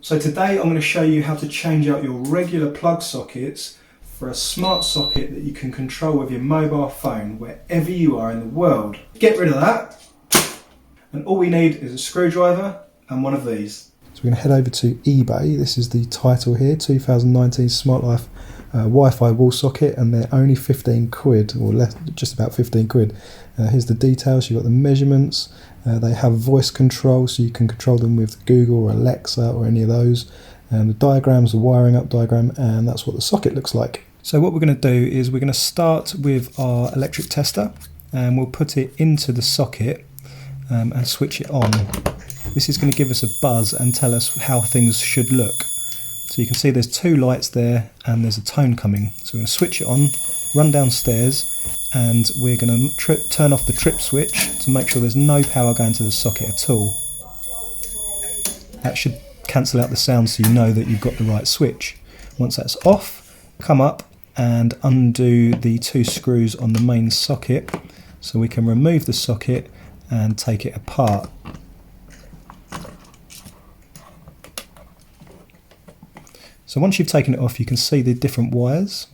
So today I'm going to show you how to change out your regular plug sockets for a smart socket that you can control with your mobile phone wherever you are in the world. Get rid of that, and all we need is a screwdriver and one of these. So we're going to head over to eBay. This is the title here, 2019 Smart Life Wi-Fi wall socket, and they're only 15 quid, or less, just about 15 quid. Here's the details. You've got the measurements. They have voice control, so you can control them with Google or Alexa or any of those. And the diagrams, the wiring up diagram, and that's what the socket looks like. So what we're going to do is we're going to start with our electric tester, and we'll put it into the socket and switch it on. This is going to give us a buzz and tell us how things should look. So you can see there's two lights there and there's a tone coming. So we're going to switch it on, run downstairs, and we're going to turn off the trip switch to make sure there's no power going to the socket at all. That should cancel out the sound so you know that you've got the right switch. Once that's off, come up and undo the two screws on the main socket so we can remove the socket and take it apart. So once you've taken it off, you can see the different wires.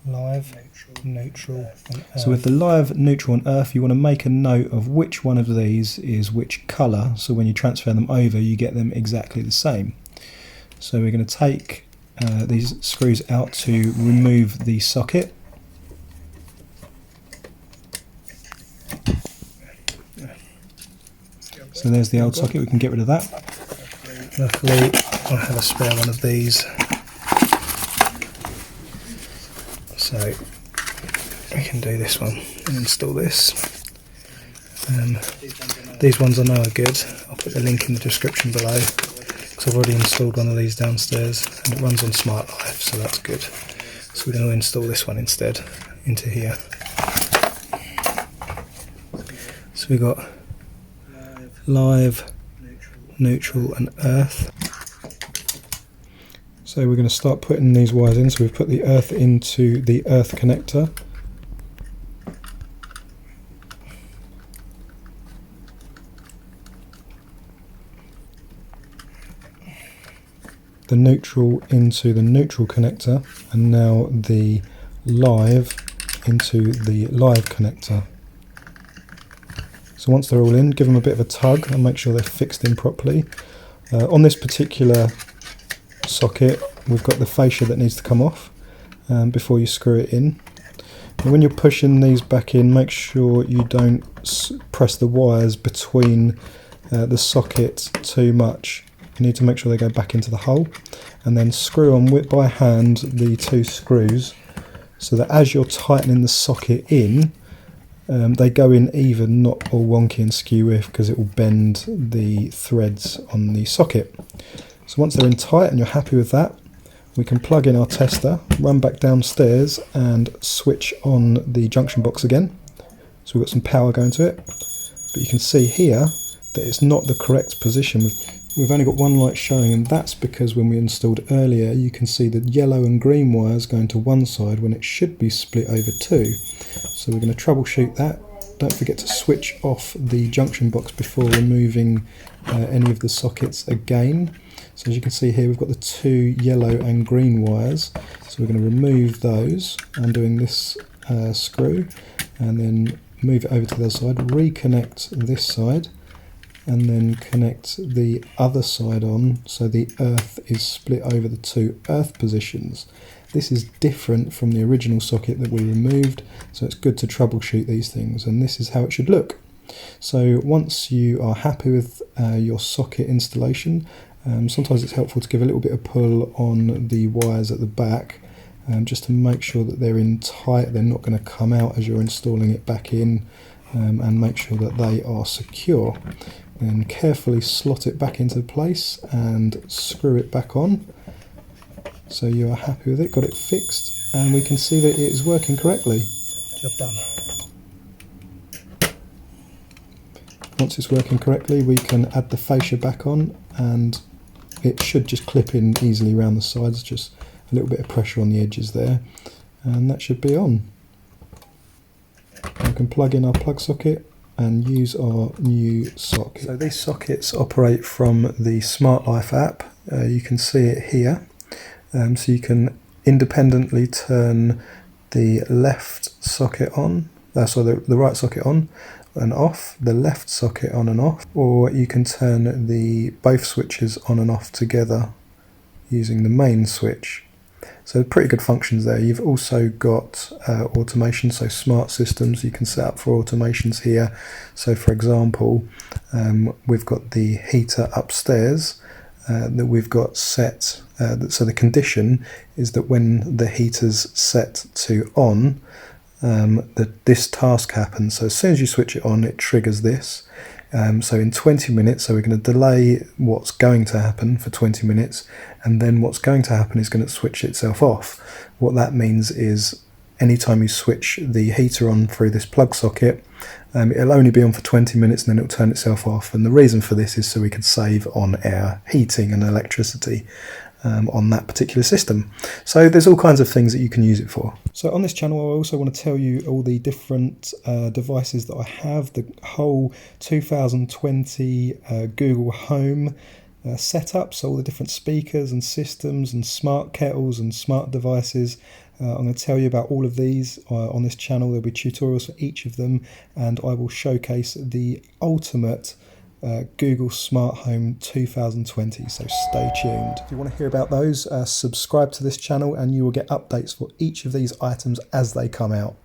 Live, neutral, and earth. So with the live, neutral and earth, you want to make a note of which one of these is which colour, so when you transfer them over you get them exactly the same. So we're going to take these screws out to remove the socket. So there's the old socket, we can get rid of that. Luckily I have a spare one of these. So we can do this one and install this. These ones I know are good. I'll put the link in the description below because I've already installed one of these downstairs and it runs on Smart Life, so that's good. So we're going to install this one instead into here. So we've got live, neutral and earth. So we're going to start putting these wires in. So we've put the earth into the earth connector. The neutral into the neutral connector, and now the live into the live connector. So once they're all in, give them a bit of a tug and make sure they're fixed in properly. On this particular socket we've got the fascia that needs to come off before you screw it in. And when you're pushing these back in, make sure you don't press the wires between the socket too much. You need to make sure they go back into the hole, and then screw on by hand the two screws so that as you're tightening the socket in, they go in even, not all wonky and skew with, because it will bend the threads on the socket. So once they're in tight and you're happy with that, we can plug in our tester, run back downstairs and switch on the junction box again. So we've got some power going to it, but you can see here that it's not the correct position. We've only got one light showing, and that's because when we installed earlier you can see the yellow and green wires going to one side when it should be split over two. So we're going to troubleshoot that. Don't forget to switch off the junction box before removing any of the sockets again. So as you can see here, we've got the two yellow and green wires. So we're going to remove those, undoing this screw, and then move it over to the other side, reconnect this side, and then connect the other side on so the earth is split over the two earth positions. This is different from the original socket that we removed, so it's good to troubleshoot these things, and this is how it should look. So once you are happy with your socket installation, sometimes it's helpful to give a little bit of pull on the wires at the back just to make sure that they're in tight, they're not going to come out as you're installing it back in, and make sure that they are secure. Then carefully slot it back into place and screw it back on. So you are happy with it, got it fixed, and we can see that it is working correctly. Job done. Once it's working correctly, we can add the fascia back on, and it should just clip in easily around the sides, just a little bit of pressure on the edges there, and that should be on. We can plug in our plug socket and use our new socket. So these sockets operate from the Smart Life app. you can see it here. So you can independently turn the left socket on, the right socket on and off, the left socket on and off, or you can turn both switches on and off together using the main switch. So pretty good functions there. You've also got automation, so smart systems you can set up for automations here. So for example, we've got the heater upstairs that we've got set, so the condition is that when the heater's set to on, that this task happens. So as soon as you switch it on, it triggers this. So in 20 minutes, so we're going to delay what's going to happen for 20 minutes, and then what's going to happen is going to switch itself off. What that means is anytime you switch the heater on through this plug socket, it'll only be on for 20 minutes and then it'll turn itself off. And the reason for this is so we can save on our heating and electricity on that particular system. So there's all kinds of things that you can use it for. So on this channel I also want to tell you all the different devices that I have, the whole 2020 Google Home setup, so all the different speakers and systems and smart kettles and smart devices. I'm going to tell you about all of these on this channel. There'll be tutorials for each of them, and I will showcase the ultimate Google Smart Home 2020, so stay tuned. If you want to hear about those, subscribe to this channel and you will get updates for each of these items as they come out.